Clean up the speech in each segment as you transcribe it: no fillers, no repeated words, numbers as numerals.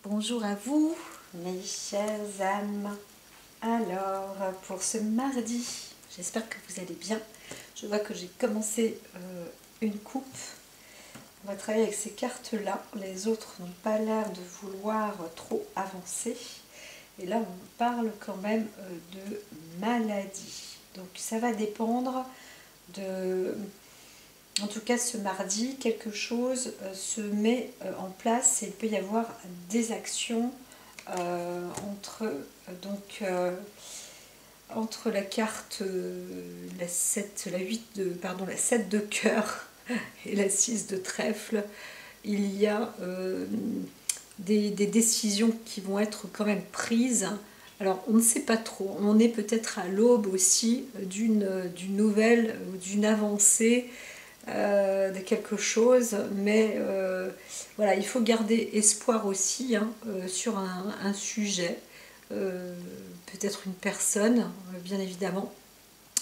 Bonjour à vous, mes chères âmes. Alors, pour ce mardi, j'espère que vous allez bien. Je vois que j'ai commencé une coupe. On va travailler avec ces cartes-là. Les autres n'ont pas l'air de vouloir trop avancer. Et là, on parle quand même de maladie. Donc, ça va dépendre de... En tout cas, ce mardi, quelque chose se met en place et il peut y avoir des actions entre la carte la 7 de cœur et la 6 de trèfle. Il y a des décisions qui vont être quand même prises. Alors, on ne sait pas trop. On est peut-être à l'aube aussi d'une nouvelle, d'une avancée de quelque chose, mais voilà, il faut garder espoir aussi sur un sujet, peut-être une personne, bien évidemment,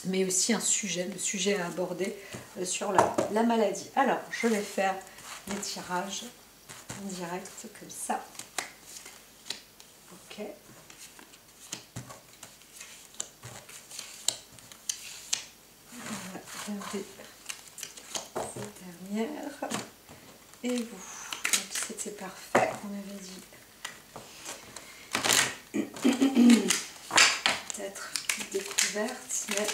mais aussi un sujet, le sujet à aborder sur la maladie. Alors, je vais faire les tirages en direct comme ça. Ok. On va regarder cette dernière. Et vous. Donc c'était parfait, on avait dit. Peut-être une découverte, mais...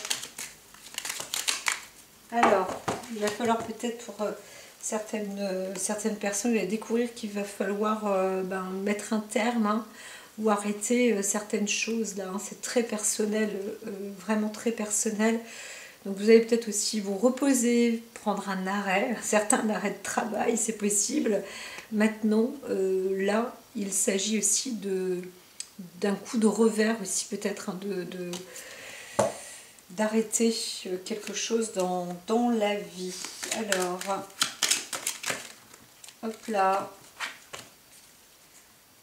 Alors, il va falloir peut-être pour certaines personnes, il va découvrir qu'il va falloir mettre un terme ou arrêter certaines choses là. C'est très personnel, vraiment très personnel. Donc vous allez peut-être aussi vous reposer, prendre un arrêt, un arrêt de travail, c'est possible. Maintenant, là, il s'agit aussi d'un coup de revers aussi peut-être, d'arrêter quelque chose dans la vie. Alors, hop là.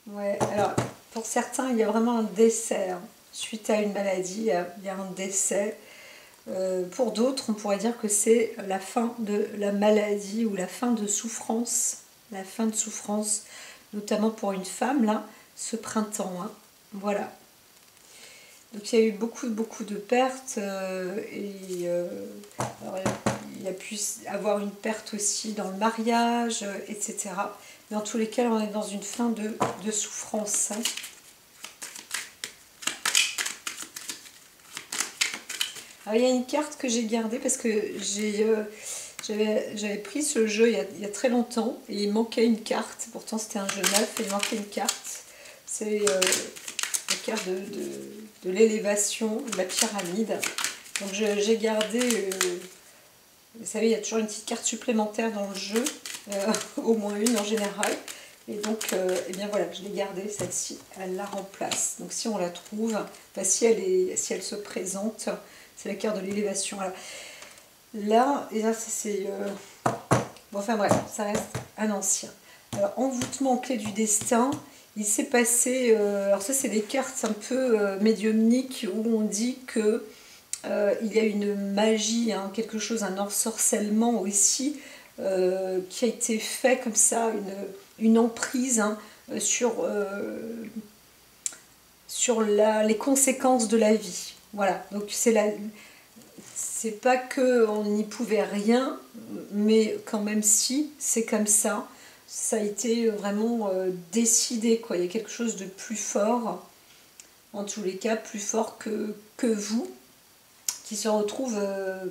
Ouais, alors pour certains, il y a vraiment un décès. Suite à une maladie, il y a un décès. Pour d'autres, on pourrait dire que c'est la fin de la maladie ou la fin de souffrance. La fin de souffrance, notamment pour une femme, là, ce printemps. Voilà. Donc il y a eu beaucoup de pertes alors, il y a pu avoir une perte aussi dans le mariage, etc. Mais en tous les cas, on est dans une fin de souffrance. Alors, il y a une carte que j'ai gardée parce que j'avais pris ce jeu il y a très longtemps et il manquait une carte. Pourtant, c'était un jeu neuf et il manquait une carte. C'est la carte de l'élévation, de la pyramide. Donc, j'ai gardé... vous savez, il y a toujours une petite carte supplémentaire dans le jeu, au moins une en général. Et donc, eh bien voilà, je l'ai gardée, celle-ci, elle la remplace. Donc si on la trouve, enfin, si elle se présente, c'est la carte de l'élévation. Là, et là, c'est... bon, enfin bref, ça reste un ancien. Alors, envoûtement clé du destin, il s'est passé... alors ça, c'est des cartes un peu médiumniques où on dit que il y a une magie, quelque chose, un ensorcellement aussi, qui a été fait comme ça, une emprise sur les conséquences de la vie. Voilà, donc c'est pas qu'on n'y pouvait rien, mais quand même si, c'est comme ça. Ça a été vraiment décidé, quoi. Il y a quelque chose de plus fort, en tous les cas, plus fort que vous, qui se retrouve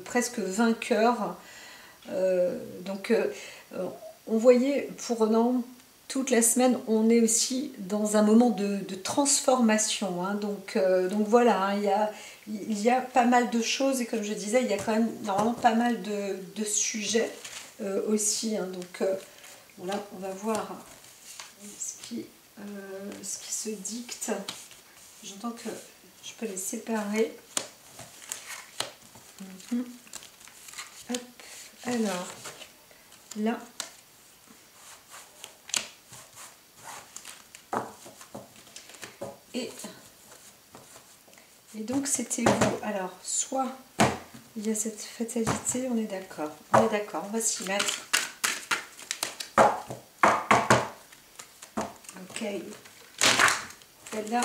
presque vainqueur. Donc on voyait pendant toute la semaine, on est aussi dans un moment de transformation. Donc voilà, il y a pas mal de choses et comme je disais, il y a quand même normalement pas mal de sujets aussi. Donc voilà, on va voir ce qui se dicte. J'entends que je peux les séparer. Hop. Alors, là, et donc c'était vous. Alors, soit il y a cette fatalité, on est d'accord, on va s'y mettre. Ok, celle-là,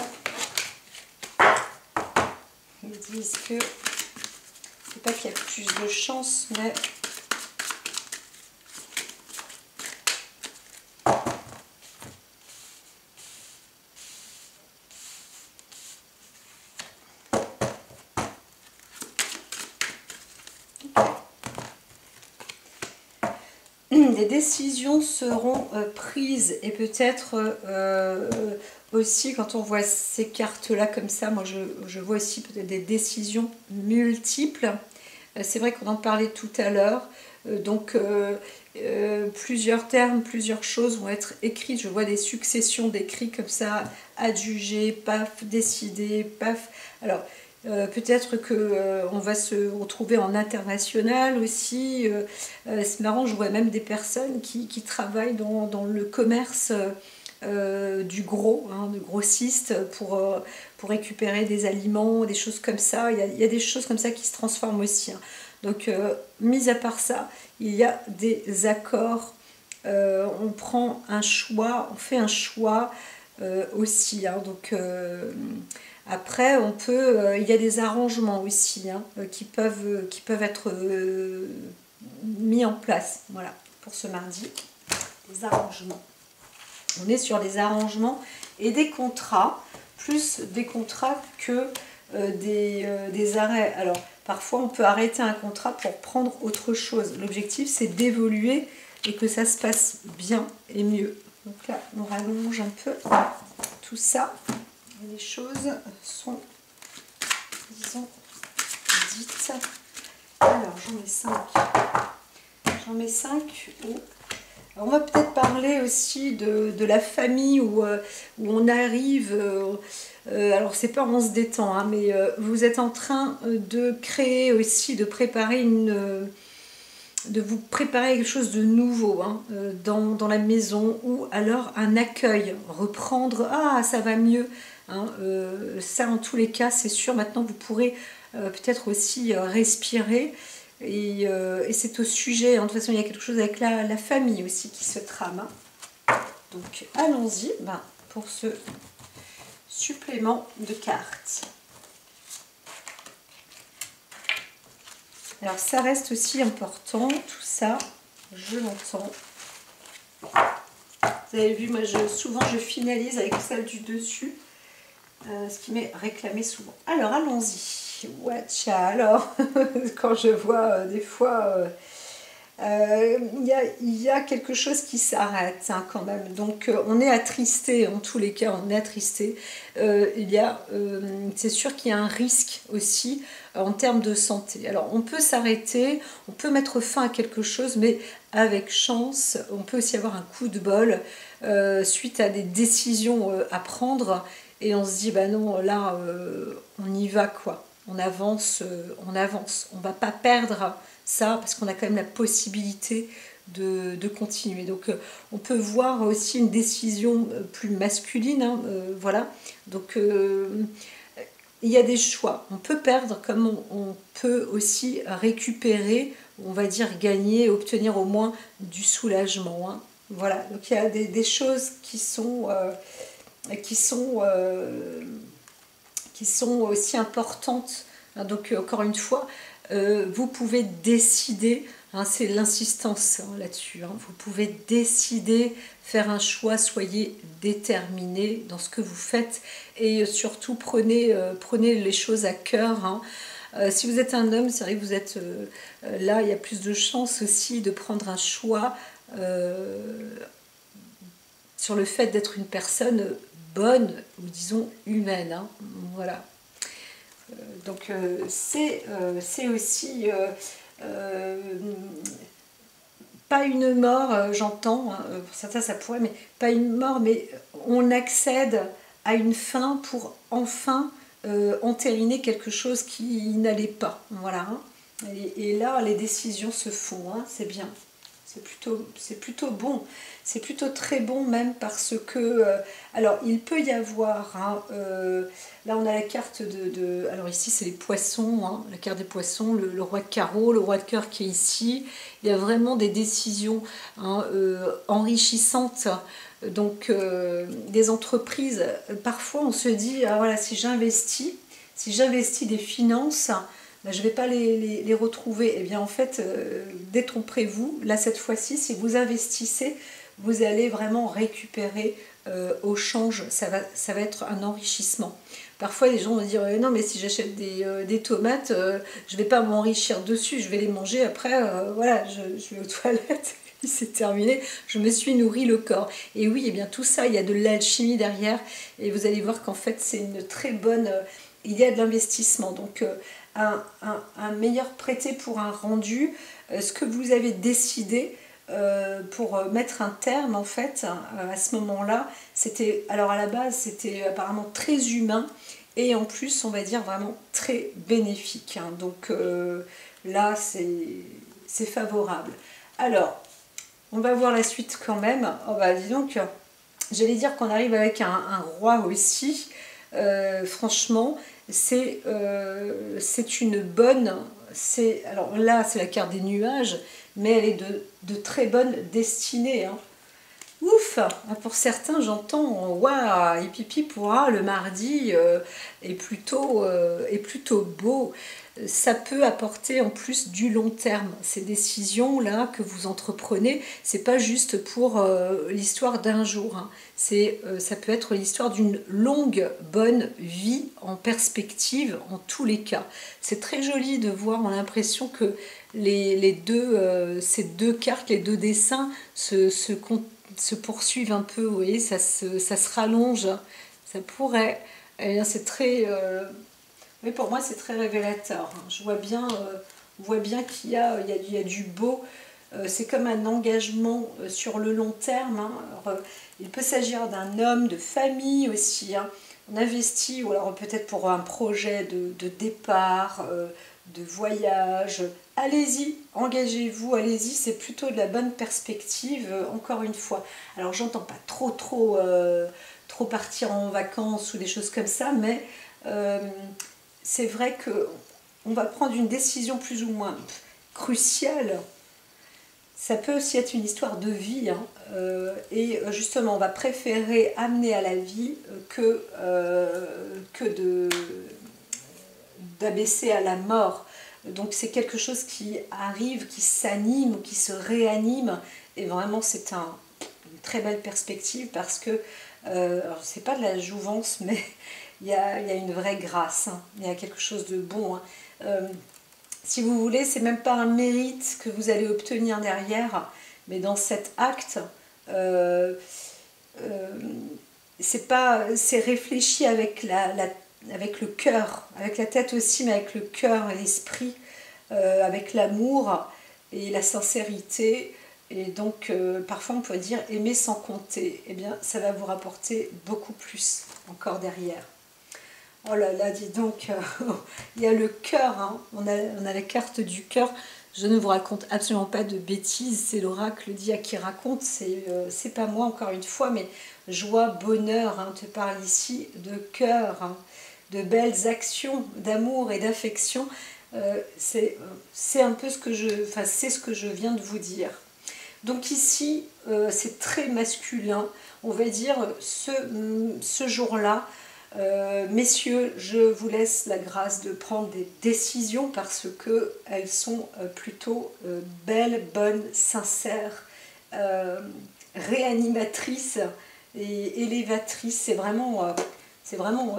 ils disent que c'est pas qu'il y a plus de chance, mais des décisions seront prises et peut-être aussi quand on voit ces cartes-là comme ça, moi je vois aussi peut-être des décisions multiples. C'est vrai qu'on en parlait tout à l'heure, donc plusieurs termes, plusieurs choses vont être écrites. Je vois des successions d'écrits comme ça, adjugés, paf, décidés, paf. Alors, peut-être qu'on va se retrouver en international aussi. C'est marrant, je vois même des personnes qui travaillent dans le commerce du gros, hein, de grossistes pour récupérer des aliments, des choses comme ça. Il y a des choses comme ça qui se transforment aussi. Hein. Donc, mis à part ça, il y a des accords. On prend un choix, on fait un choix aussi. Hein. Donc, après, on peut, il y a des arrangements aussi hein, qui peuvent être mis en place. Voilà, pour ce mardi, des arrangements. On est sur des arrangements et des contrats, plus des contrats que des arrêts. Alors, parfois, on peut arrêter un contrat pour prendre autre chose. L'objectif, c'est d'évoluer et que ça se passe bien et mieux. Donc là, on rallonge un peu tout ça. Et les choses sont, disons, dites. Alors, j'en mets 5. J'en mets 5 où... Alors, on va peut-être parler aussi de la famille où on arrive, alors c'est pas on se détend, hein, mais vous êtes en train de créer aussi, de préparer de vous préparer quelque chose de nouveau hein, dans la maison ou alors un accueil, reprendre, ah ça va mieux, hein, ça en tous les cas c'est sûr, maintenant vous pourrez peut-être aussi respirer. Et c'est au sujet, hein. De toute façon il y a quelque chose avec la famille aussi qui se trame. Hein. Donc allons-y pour ce supplément de cartes. Alors ça reste aussi important, tout ça, je l'entends. Vous avez vu, moi souvent je finalise avec celle du dessus, ce qui m'est réclamé souvent. Alors allons-y. Watcha, alors, quand je vois des fois, il y a quelque chose qui s'arrête hein, quand même. Donc on est attristé, en tous les cas, on est attristé. C'est sûr qu'il y a un risque aussi en termes de santé. Alors on peut s'arrêter, on peut mettre fin à quelque chose, mais avec chance, on peut aussi avoir un coup de bol suite à des décisions à prendre. Et on se dit, bah non, là, on y va quoi. On avance, on avance. On ne va pas perdre ça parce qu'on a quand même la possibilité de continuer. Donc on peut voir aussi une décision plus masculine. Hein, voilà. Donc il y a des choix. On peut perdre comme on peut aussi récupérer, on va dire gagner, obtenir au moins du soulagement. Hein. Voilà. Donc il y a des choses qui sont aussi importantes. Donc encore une fois, vous pouvez décider, hein, c'est l'insistance hein, là-dessus, hein, vous pouvez décider, faire un choix, soyez déterminé dans ce que vous faites et surtout prenez les choses à cœur. Hein. Si vous êtes un homme, c'est vrai que vous êtes là, il y a plus de chances aussi de prendre un choix sur le fait d'être une personne bonne ou disons humaine. Hein. Voilà. Donc c'est aussi pas une mort, j'entends, hein, pour certains ça pourrait, mais pas une mort, mais on accède à une fin pour enfin entériner quelque chose qui n'allait pas. Voilà. Hein. Et là, les décisions se font, hein, c'est bien. C'est plutôt bon, c'est plutôt très bon même parce que, alors il peut y avoir, hein, là on a la carte alors ici c'est les poissons, hein, la carte des poissons, le roi de carreau, le roi de cœur qui est ici, il y a vraiment des décisions hein, enrichissantes Donc des entreprises, parfois on se dit, ah, voilà, si j'investis des finances, ben, je ne vais pas les retrouver. Eh bien en fait, détrompez-vous, là cette fois-ci, si vous investissez, vous allez vraiment récupérer au change, ça va être un enrichissement. Parfois les gens vont dire non mais si j'achète des tomates, je ne vais pas m'enrichir dessus, je vais les manger après, voilà, je vais aux toilettes, c'est terminé, je me suis nourri le corps. Et oui, eh bien tout ça, il y a de l'alchimie derrière, et vous allez voir qu'en fait c'est une très bonne... il y a de l'investissement, donc un meilleur prêté pour un rendu, ce que vous avez décidé, pour mettre un terme en fait à ce moment-là, c'était, alors à la base c'était apparemment très humain et en plus on va dire vraiment très bénéfique, hein. Donc là c'est favorable. Alors on va voir la suite quand même. Oh bah dis donc, j'allais dire qu'on arrive avec un roi aussi. Franchement c'est une bonne... alors là c'est la carte des nuages, mais elle est de très bonne destinée, hein. Ouf, pour certains j'entends waouh, et pipi pourra le mardi est plutôt beau. Ça peut apporter en plus du long terme. Ces décisions là que vous entreprenez, c'est pas juste pour l'histoire d'un jour, hein. Ça peut être l'histoire d'une longue bonne vie en perspective en tous les cas. C'est très joli de voir, on a l'impression que ces deux cartes, les deux dessins se poursuivent un peu, vous voyez, ça se rallonge, ça pourrait, eh bien c'est très, mais pour moi c'est très révélateur, hein. Je vois bien, on voit bien qu'il y a du beau, c'est comme un engagement sur le long terme, hein. Alors, il peut s'agir d'un homme, de famille aussi, hein. On investit, ou alors peut-être pour un projet de départ, de voyage. Allez-y, engagez-vous, allez-y, c'est plutôt de la bonne perspective, encore une fois. Alors j'entends pas trop partir en vacances ou des choses comme ça, mais c'est vrai que on va prendre une décision plus ou moins cruciale. Ça peut aussi être une histoire de vie, hein, et justement on va préférer amener à la vie que d'abaisser à la mort. Donc c'est quelque chose qui arrive, qui s'anime, qui se réanime, et vraiment c'est une très belle perspective parce que c'est pas de la jouvence, mais il y a une vraie grâce, hein. Il y a quelque chose de bon, hein. Si vous voulez, c'est même pas un mérite que vous allez obtenir derrière, mais dans cet acte, c'est réfléchi avec avec le cœur, avec la tête aussi, mais avec le cœur et l'esprit, avec l'amour et la sincérité. Et donc, parfois on peut dire aimer sans compter. Eh bien, ça va vous rapporter beaucoup plus encore derrière. Oh là là, dis donc, il y a le cœur, hein. On a la carte du cœur. Je ne vous raconte absolument pas de bêtises, c'est l'oracle Dia qui raconte, c'est pas moi encore une fois, mais joie, bonheur, hein, te parle ici de cœur, hein, de belles actions, d'amour et d'affection. C'est un peu c'est ce que je viens de vous dire. Donc ici, c'est très masculin, on va dire, ce jour-là. Messieurs, je vous laisse la grâce de prendre des décisions parce qu'elles sont plutôt belles, bonnes, sincères, réanimatrices et élévatrices.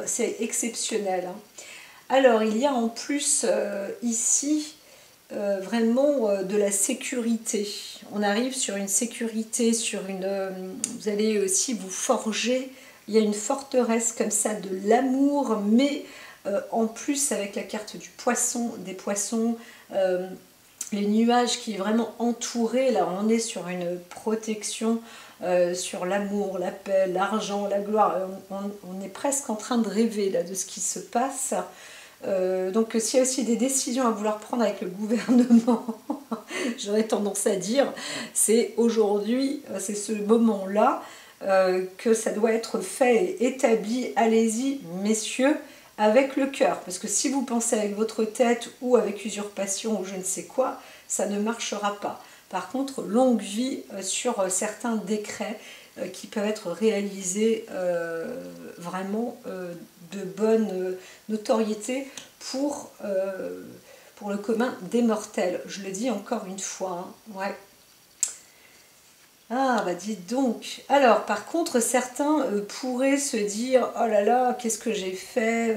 C'est exceptionnel, hein. Alors, il y a en plus ici vraiment de la sécurité. On arrive sur une sécurité, vous allez aussi vous forger. Il y a une forteresse comme ça de l'amour, mais en plus avec la carte du poisson, des poissons, les nuages qui est vraiment entouré. Là, on est sur une protection, sur l'amour, la paix, l'argent, la gloire. On est presque en train de rêver là de ce qui se passe. Donc s'il y a aussi des décisions à vouloir prendre avec le gouvernement, j'aurais tendance à dire, c'est aujourd'hui, c'est ce moment-là, que ça doit être fait et établi. Allez-y, messieurs, avec le cœur. Parce que si vous pensez avec votre tête ou avec usurpation ou je ne sais quoi, ça ne marchera pas. Par contre, longue vie sur certains décrets. qui peuvent être réalisées vraiment de bonne notoriété pour le commun des mortels. Je le dis encore une fois, hein. Ouais. Ah bah dites donc. Alors par contre certains pourraient se dire oh là là qu'est-ce que j'ai fait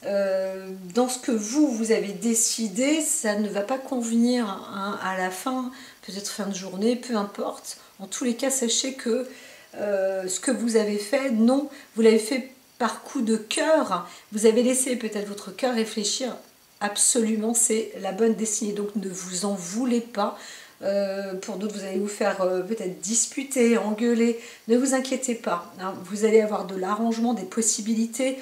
dans ce que vous avez décidé, ça ne va pas convenir hein, à la fin, peut-être fin de journée, peu importe. En tous les cas, sachez que ce que vous avez fait, non, vous l'avez fait par coup de cœur. Vous avez laissé peut-être votre cœur réfléchir. Absolument, c'est la bonne destinée. Donc ne vous en voulez pas. Pour d'autres, vous allez vous faire peut-être disputer, engueuler. Ne vous inquiétez pas. Hein, vous allez avoir de l'arrangement, des possibilités.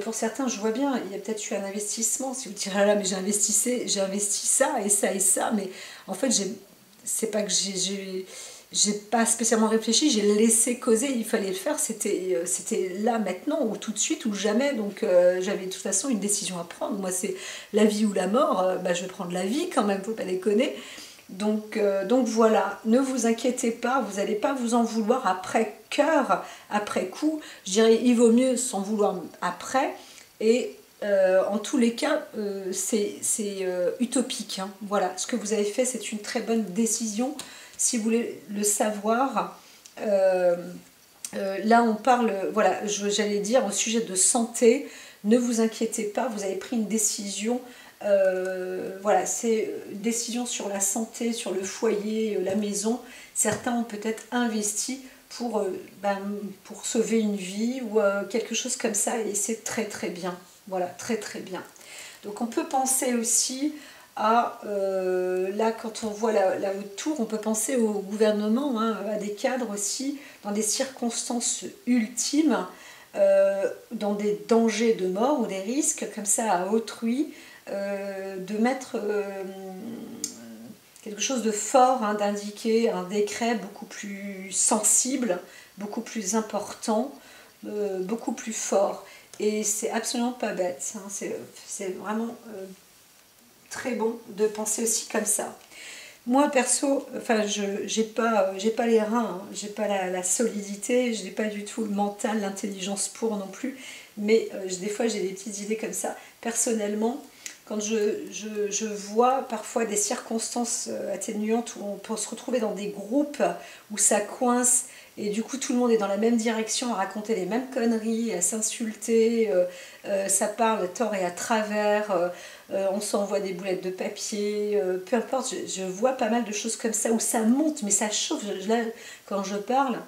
Pour certains, je vois bien, il y a peut-être eu un investissement. Si vous direz ah là, mais j'ai investi ça et ça et ça, mais en fait, c'est pas que j'ai pas spécialement réfléchi, j'ai laissé causer, il fallait le faire, c'était là maintenant ou tout de suite ou jamais, donc j'avais de toute façon une décision à prendre. Moi c'est la vie ou la mort, bah, je vais prendre la vie quand même, faut pas déconner. Donc voilà, ne vous inquiétez pas, vous n'allez pas vous en vouloir après cœur, après coup. Je dirais il vaut mieux s'en vouloir après. Et en tous les cas, c'est utopique. Hein. Voilà, ce que vous avez fait, c'est une très bonne décision. Si vous voulez le savoir, là on parle, voilà, j'allais dire au sujet de santé, ne vous inquiétez pas, vous avez pris une décision. Voilà, c'est une décision sur la santé, sur le foyer, la maison. Certains ont peut-être investi pour sauver une vie ou quelque chose comme ça et c'est très très bien. Voilà, très très bien. Donc on peut penser aussi à, là quand on voit la haute tour, on peut penser au gouvernement, hein, à des cadres aussi, dans des circonstances ultimes, dans des dangers de mort ou des risques comme ça à autrui. De mettre quelque chose de fort, hein, d'indiquer un décret beaucoup plus sensible, beaucoup plus important, beaucoup plus fort. Et c'est absolument pas bête, hein, c'est vraiment très bon de penser aussi comme ça. Moi perso, enfin, j'ai pas les reins, hein, j'ai pas la solidité, je n'ai pas du tout le mental, l'intelligence pour non plus, mais des fois j'ai des petites idées comme ça. Personnellement, quand je vois parfois des circonstances atténuantes où on peut se retrouver dans des groupes où ça coince et du coup tout le monde est dans la même direction à raconter les mêmes conneries, à s'insulter, ça parle à tort et à travers, on s'envoie des boulettes de papier, peu importe, je vois pas mal de choses comme ça où ça monte mais ça chauffe. Là, quand je parle,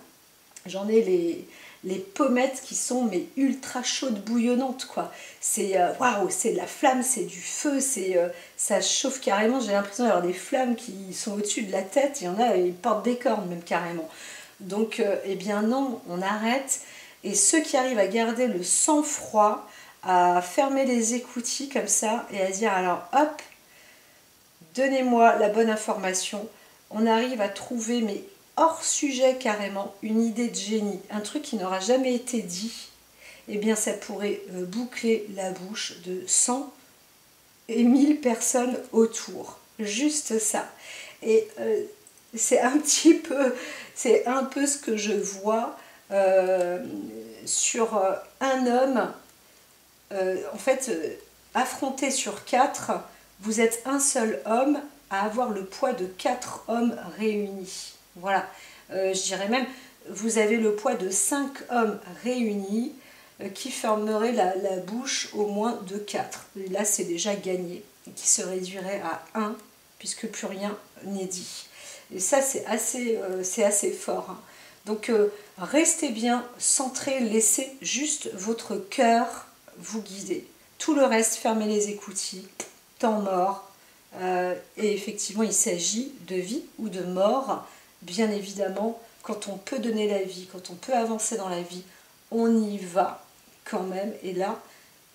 j'en ai les pommettes qui sont mais ultra chaudes, bouillonnantes quoi. C'est waouh, c'est de la flamme, c'est du feu, ça chauffe carrément. J'ai l'impression d'avoir des flammes qui sont au-dessus de la tête. Il y en a, ils portent des cornes même carrément. Donc eh bien non, on arrête. Et ceux qui arrivent à garder le sang-froid, à fermer les écoutilles comme ça et à dire alors hop, donnez-moi la bonne information. On arrive à trouver mais hors sujet carrément, une idée de génie, un truc qui n'aura jamais été dit, eh bien ça pourrait boucler la bouche de 100 et 1000 personnes autour. Juste ça. Et c'est un peu ce que je vois sur un homme, en fait, affronté sur 4, vous êtes un seul homme à avoir le poids de 4 hommes réunis. Voilà, je dirais même, vous avez le poids de 5 hommes réunis qui fermeraient la bouche au moins de 4. Et là, c'est déjà gagné, et qui se réduirait à 1, puisque plus rien n'est dit. Et ça, c'est assez fort. Hein. Donc, restez bien centrés, laissez juste votre cœur vous guider. Tout le reste, fermez les écoutilles, temps mort. Et effectivement, il s'agit de vie ou de mort. Bien évidemment, quand on peut donner la vie, quand on peut avancer dans la vie, on y va quand même. Et là,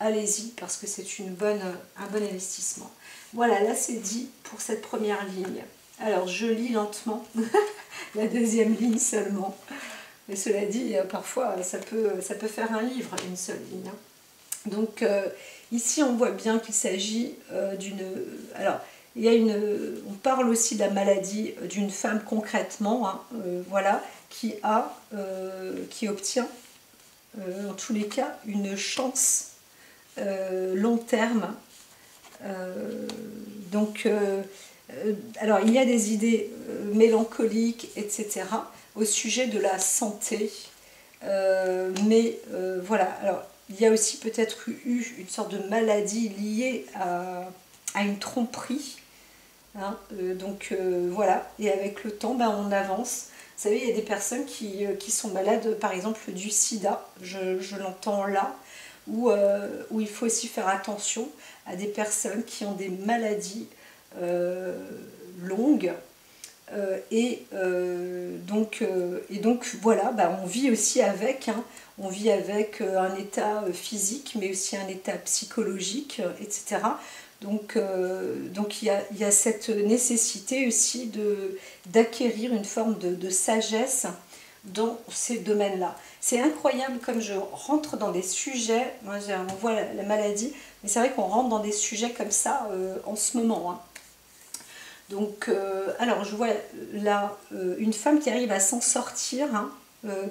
allez-y parce que c'est un bon investissement. Voilà, là c'est dit pour cette première ligne. Alors, je lis lentement la deuxième ligne seulement. Mais cela dit, parfois, ça peut faire un livre, une seule ligne. Hein. Donc, ici, on voit bien qu'il s'agit d'une... Alors, on parle aussi de la maladie d'une femme concrètement, hein, voilà, qui obtient, en tous les cas, une chance long terme. Alors il y a des idées mélancoliques, etc., au sujet de la santé. Voilà, alors il y a aussi peut-être eu une sorte de maladie liée à une tromperie. Hein, voilà, et avec le temps, ben, on avance. Vous savez, il y a des personnes qui sont malades, par exemple, du sida, je l'entends là, où il faut aussi faire attention à des personnes qui ont des maladies longues. Donc voilà, bah, on vit aussi avec, hein, on vit avec un état physique, mais aussi un état psychologique, etc. Donc il y a cette nécessité aussi d'acquérir une forme de sagesse dans ces domaines-là. C'est incroyable comme je rentre dans des sujets, moi on voit la maladie, mais c'est vrai qu'on rentre dans des sujets comme ça en ce moment. Hein. Donc, alors je vois là une femme qui arrive à s'en sortir, hein,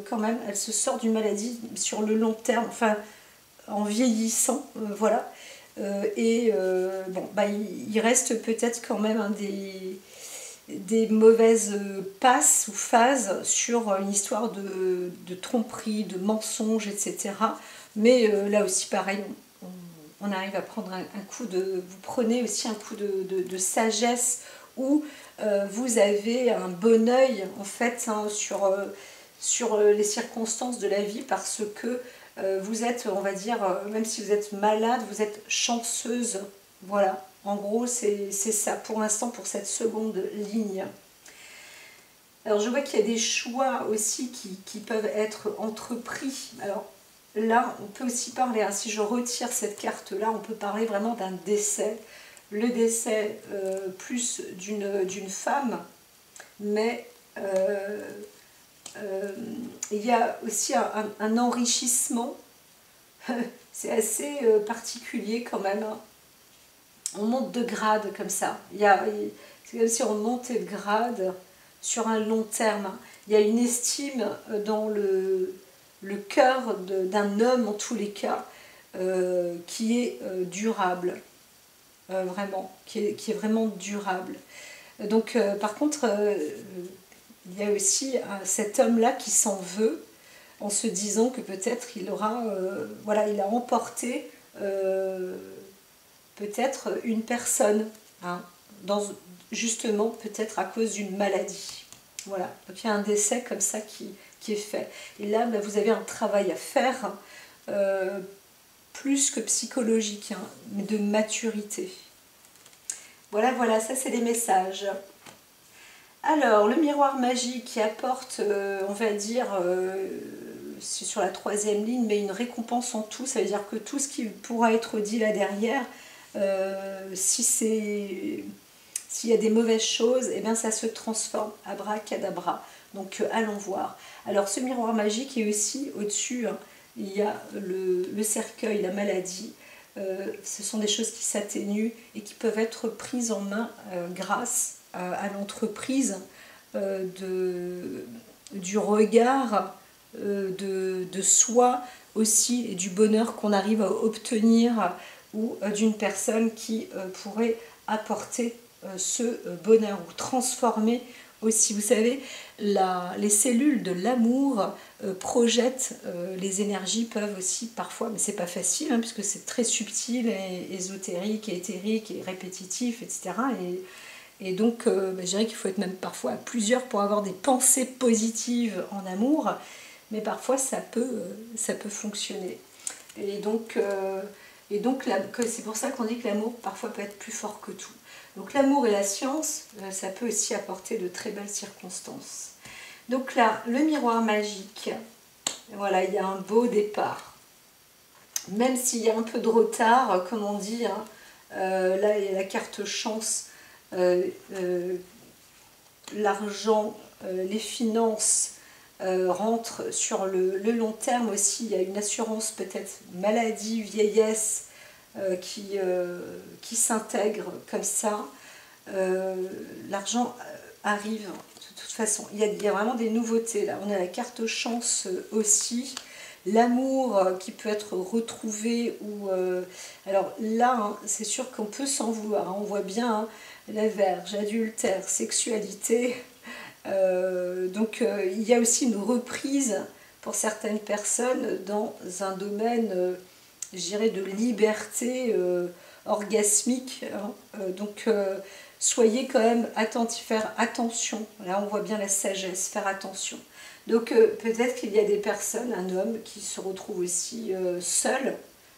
quand même, elle se sort d'une maladie sur le long terme, enfin en vieillissant, voilà. Bon, bah, il reste peut-être quand même hein, des mauvaises passes ou phases sur une histoire de tromperie, de mensonge, etc. Mais là aussi, pareil, on arrive à prendre un coup de... Vous prenez aussi un coup de sagesse où vous avez un bon œil, en fait, hein, sur les circonstances de la vie parce que vous êtes, on va dire, même si vous êtes malade, vous êtes chanceuse. Voilà, en gros, c'est ça pour l'instant, pour cette seconde ligne. Alors, je vois qu'il y a des choix aussi qui peuvent être entrepris. Alors, là, on peut aussi parler, hein, si je retire cette carte-là, on peut parler vraiment d'un décès. Le décès plus d'une femme, mais il y a aussi un enrichissement. C'est assez particulier quand même. Hein. On monte de grade comme ça. C'est comme si on montait de grade sur un long terme. Il y a une estime dans le cœur d'un homme, en tous les cas, qui est durable. Vraiment, qui est vraiment durable. Donc, par contre, il y a aussi cet homme-là qui s'en veut en se disant que peut-être il aura, voilà, il a emporté peut-être une personne, hein, justement peut-être à cause d'une maladie. Voilà, donc il y a un décès comme ça qui est fait. Et là, bah, vous avez un travail à faire, plus que psychologique, hein, mais de maturité. Voilà, voilà, ça c'est les messages. Alors, le miroir magique qui apporte, on va dire, c'est sur la troisième ligne, mais une récompense en tout, ça veut dire que tout ce qui pourra être dit là derrière, s'il y a des mauvaises choses, eh bien ça se transforme, abracadabra. Donc allons voir. Alors ce miroir magique est aussi au-dessus, hein, il y a le cercueil, la maladie. Ce sont des choses qui s'atténuent et qui peuvent être prises en main grâce à l'entreprise du regard de soi aussi et du bonheur qu'on arrive à obtenir ou d'une personne qui pourrait apporter ce bonheur ou transformer aussi. Vous savez, les cellules de l'amour projettent, les énergies peuvent aussi parfois, mais c'est pas facile hein, puisque c'est très subtil et ésotérique et éthérique et répétitif, etc. Et donc, je dirais qu'il faut être même parfois à plusieurs pour avoir des pensées positives en amour, mais parfois ça peut fonctionner. Et donc c'est pour ça qu'on dit que l'amour parfois peut être plus fort que tout. Donc l'amour et la science, ça peut aussi apporter de très belles circonstances. Donc là, le miroir magique, voilà, il y a un beau départ. Même s'il y a un peu de retard, comme on dit, hein, là il y a la carte chance, l'argent, les finances rentrent sur le long terme aussi. Il y a une assurance peut-être maladie, vieillesse qui s'intègre comme ça. L'argent arrive. De toute façon, il y a vraiment des nouveautés là. On a la carte chance aussi. L'amour qui peut être retrouvé ou... alors là, hein, c'est sûr qu'on peut s'en vouloir. Hein. On voit bien hein, la Vierge, adultère, sexualité. Donc il y a aussi une reprise pour certaines personnes dans un domaine, je dirais, de liberté orgasmique. Hein. Donc soyez quand même attentifs, faire attention. Là on voit bien la sagesse, faire attention. Donc peut-être qu'il y a des personnes, un homme qui se retrouve aussi seul,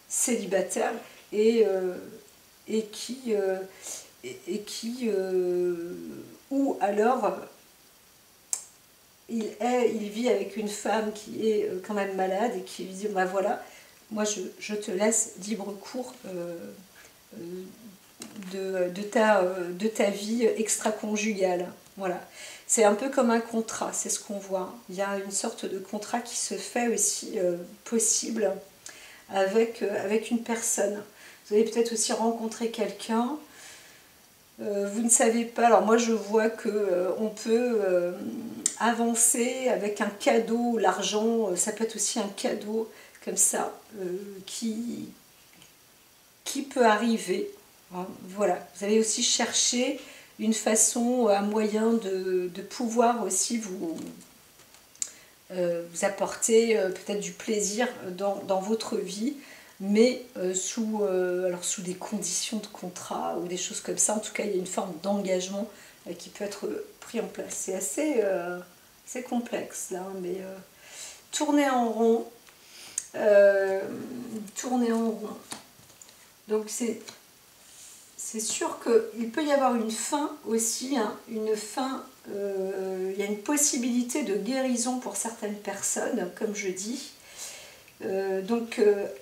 célibataire, et qui... ou alors il vit avec une femme qui est quand même malade et qui lui dit bah voilà, moi je te laisse libre cours de ta vie extra-conjugale. Voilà. C'est un peu comme un contrat, c'est ce qu'on voit. Il y a une sorte de contrat qui se fait aussi possible avec une personne. Vous allez peut-être aussi rencontrer quelqu'un. Vous ne savez pas, alors moi je vois qu'on peut avancer avec un cadeau, l'argent, ça peut être aussi un cadeau comme ça, qui peut arriver. Hein, voilà, vous allez aussi chercher une façon, un moyen de pouvoir aussi vous apporter peut-être du plaisir dans votre vie, mais sous des conditions de contrat ou des choses comme ça. En tout cas, il y a une forme d'engagement qui peut être pris en place. C'est assez complexe, là, mais tourner en rond. Tourner en rond. Donc, c'est sûr qu'il peut y avoir une fin aussi, hein, une fin, il y a une possibilité de guérison pour certaines personnes, comme je dis. Donc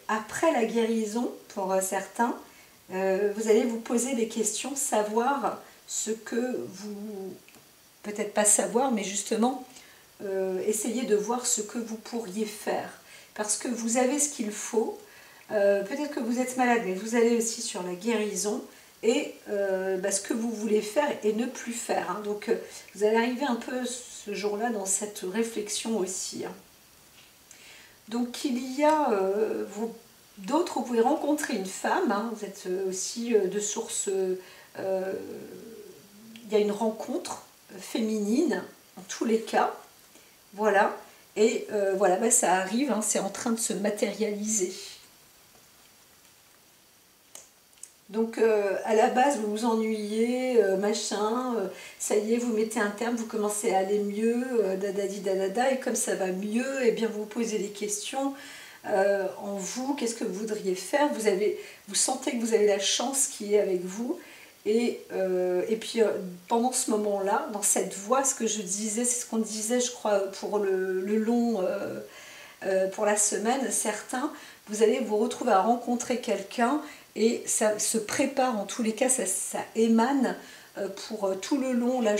après la guérison, pour certains, vous allez vous poser des questions, savoir ce que vous, peut-être pas savoir, mais justement, essayer de voir ce que vous pourriez faire. Parce que vous avez ce qu'il faut, peut-être que vous êtes malade, mais vous allez aussi sur la guérison, et ce que vous voulez faire et ne plus faire. Hein. Donc vous allez arriver un peu ce jour-là dans cette réflexion aussi. Hein. Donc il y a d'autres, vous pouvez rencontrer une femme, hein, vous êtes aussi de source, il y a une rencontre féminine, en tous les cas, voilà, et voilà, ça arrive, hein, c'est en train de se matérialiser. Donc à la base vous vous ennuyez, machin, ça y est, vous mettez un terme, vous commencez à aller mieux, dadadi dadada, et comme ça va mieux, et bien vous vous posez des questions en vous, qu'est-ce que vous voudriez faire, vous sentez que vous avez la chance qui est avec vous, et puis pendant ce moment-là, dans cette voie, ce que je disais, c'est ce qu'on disait je crois pour le long, pour la semaine, certains, vous allez vous retrouver à rencontrer quelqu'un, et ça se prépare, en tous les cas, ça émane pour tout le long, là,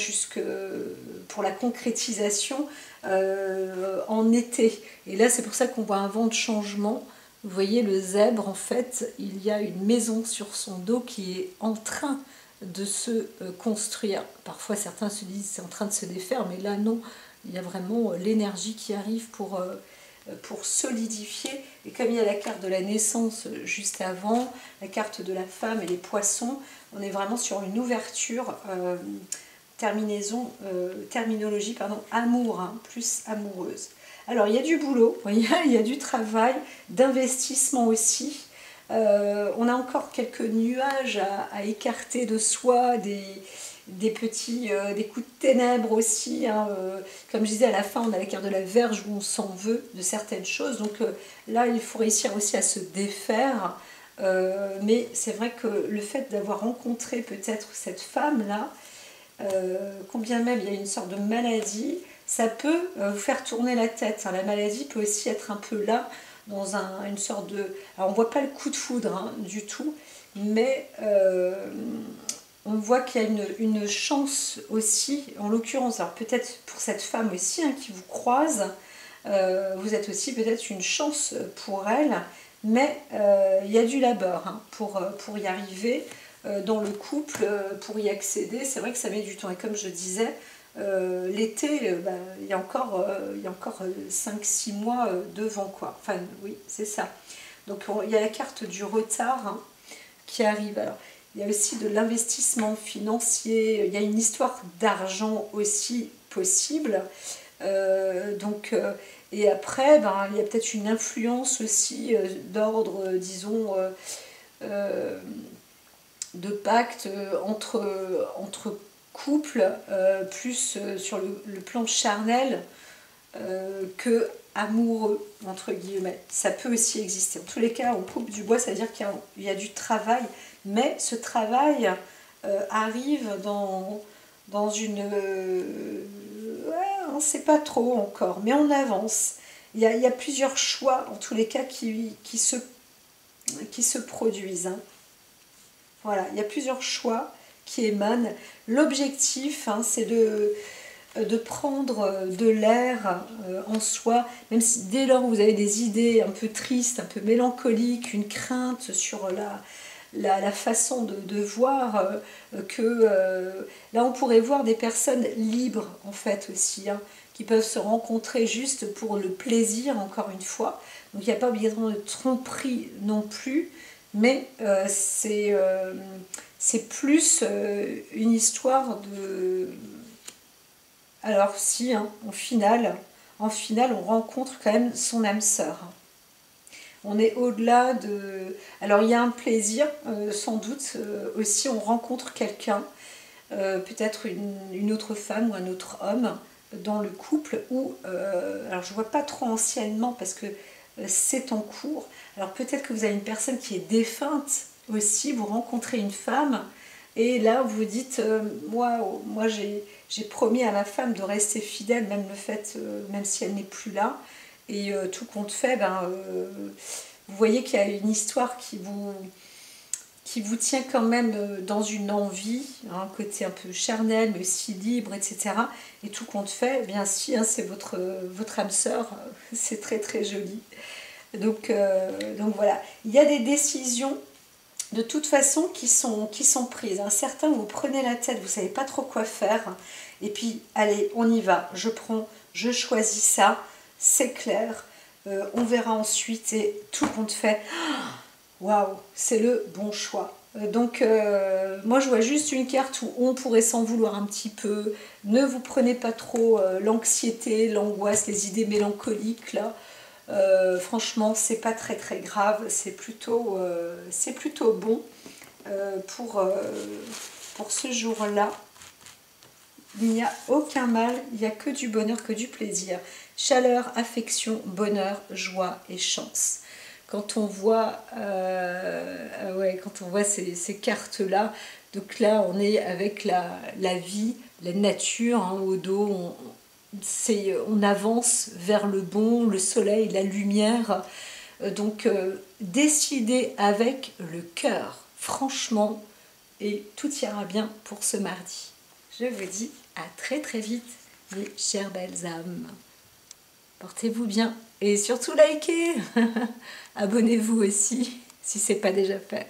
pour la concrétisation en été. Et là, c'est pour ça qu'on voit un vent de changement. Vous voyez, le zèbre, en fait, il y a une maison sur son dos qui est en train de se construire. Parfois, certains se disent c'est en train de se défaire, mais là, non. Il y a vraiment l'énergie qui arrive pour solidifier, et comme il y a la carte de la naissance juste avant, la carte de la femme et les poissons, on est vraiment sur une ouverture, terminologie, amour, hein, plus amoureuse. Alors il y a du boulot, il y a du travail, d'investissement aussi, on a encore quelques nuages à écarter de soi, des coups de ténèbres aussi, hein, comme je disais à la fin on a la carte de la Vierge où on s'en veut de certaines choses, donc là il faut réussir aussi à se défaire, mais c'est vrai que le fait d'avoir rencontré peut-être cette femme là, combien même il y a une sorte de maladie, ça peut vous faire tourner la tête, hein. La maladie peut aussi être un peu là, dans une sorte de... Alors on ne voit pas le coup de foudre hein, du tout, mais on voit qu'il y a une chance aussi, en l'occurrence, alors peut-être pour cette femme aussi hein, qui vous croise, vous êtes aussi peut-être une chance pour elle, mais il y a du labeur hein, pour y arriver. dans le couple pour y accéder. C'est vrai que ça met du temps. Et comme je disais, l'été, il y a encore 5-6 mois devant, quoi. Enfin, oui, c'est ça. Donc, il y a la carte du retard, hein, qui arrive. Alors, il y a aussi de l'investissement financier. Il y a une histoire d'argent aussi possible. Et après, il y a peut-être une influence aussi d'ordre, disons, de pacte entre couples, plus sur le plan charnel que amoureux, entre guillemets. Ça peut aussi exister. En tous les cas, on coupe du bois, ça veut dire qu'il y a du travail, mais ce travail arrive dans une... on ne sait pas trop encore, mais on avance. Il y a plusieurs choix, en tous les cas, qui se produisent. Hein. Voilà, il y a plusieurs choix qui émanent. L'objectif, hein, c'est de prendre de l'air en soi, même si dès lors vous avez des idées un peu tristes, un peu mélancoliques, une crainte sur la façon de voir là on pourrait voir des personnes libres en fait aussi, hein, qui peuvent se rencontrer juste pour le plaisir, encore une fois. Donc il n'y a pas obligatoirement de tromperie non plus, mais c'est plus une histoire de... Alors si, hein, en finale, on rencontre quand même son âme sœur. On est au-delà de... Alors il y a un plaisir, sans doute, aussi on rencontre quelqu'un, peut-être une autre femme ou un autre homme dans le couple, ou... alors je ne vois pas trop anciennement parce que c'est en cours. Alors peut-être que vous avez une personne qui est défunte aussi, vous rencontrez une femme, et là vous vous dites, moi j'ai promis à ma femme de rester fidèle, même si elle n'est plus là. Et tout compte fait, vous voyez qu'il y a une histoire qui vous tient quand même dans une envie, hein, un côté un peu charnel, mais aussi libre, etc. Et tout compte fait, bien si, hein, c'est votre âme sœur, c'est très très joli. Donc voilà, il y a des décisions de toute façon qui sont prises. Hein. Certains, vous prenez la tête, vous ne savez pas trop quoi faire, et puis allez, on y va, je choisis ça, c'est clair, on verra ensuite, et tout compte fait, waouh, c'est le bon choix. Donc moi je vois juste une carte où on pourrait s'en vouloir un petit peu. Ne vous prenez pas trop l'anxiété, l'angoisse, les idées mélancoliques là. Franchement c'est pas très très grave, c'est plutôt bon pour ce jour-là. Il n'y a aucun mal, il n'y a que du bonheur, que du plaisir. Chaleur, affection, bonheur, joie et chance. Quand on voit, ces cartes-là, donc là on est avec la vie, la nature, hein, au dos, on avance vers le bon, le soleil, la lumière. Donc décidez avec le cœur, franchement, et tout ira bien pour ce mardi. Je vous dis à très très vite, mes chères belles âmes. Portez-vous bien et surtout likez. Abonnez-vous aussi si ce n'est pas déjà fait.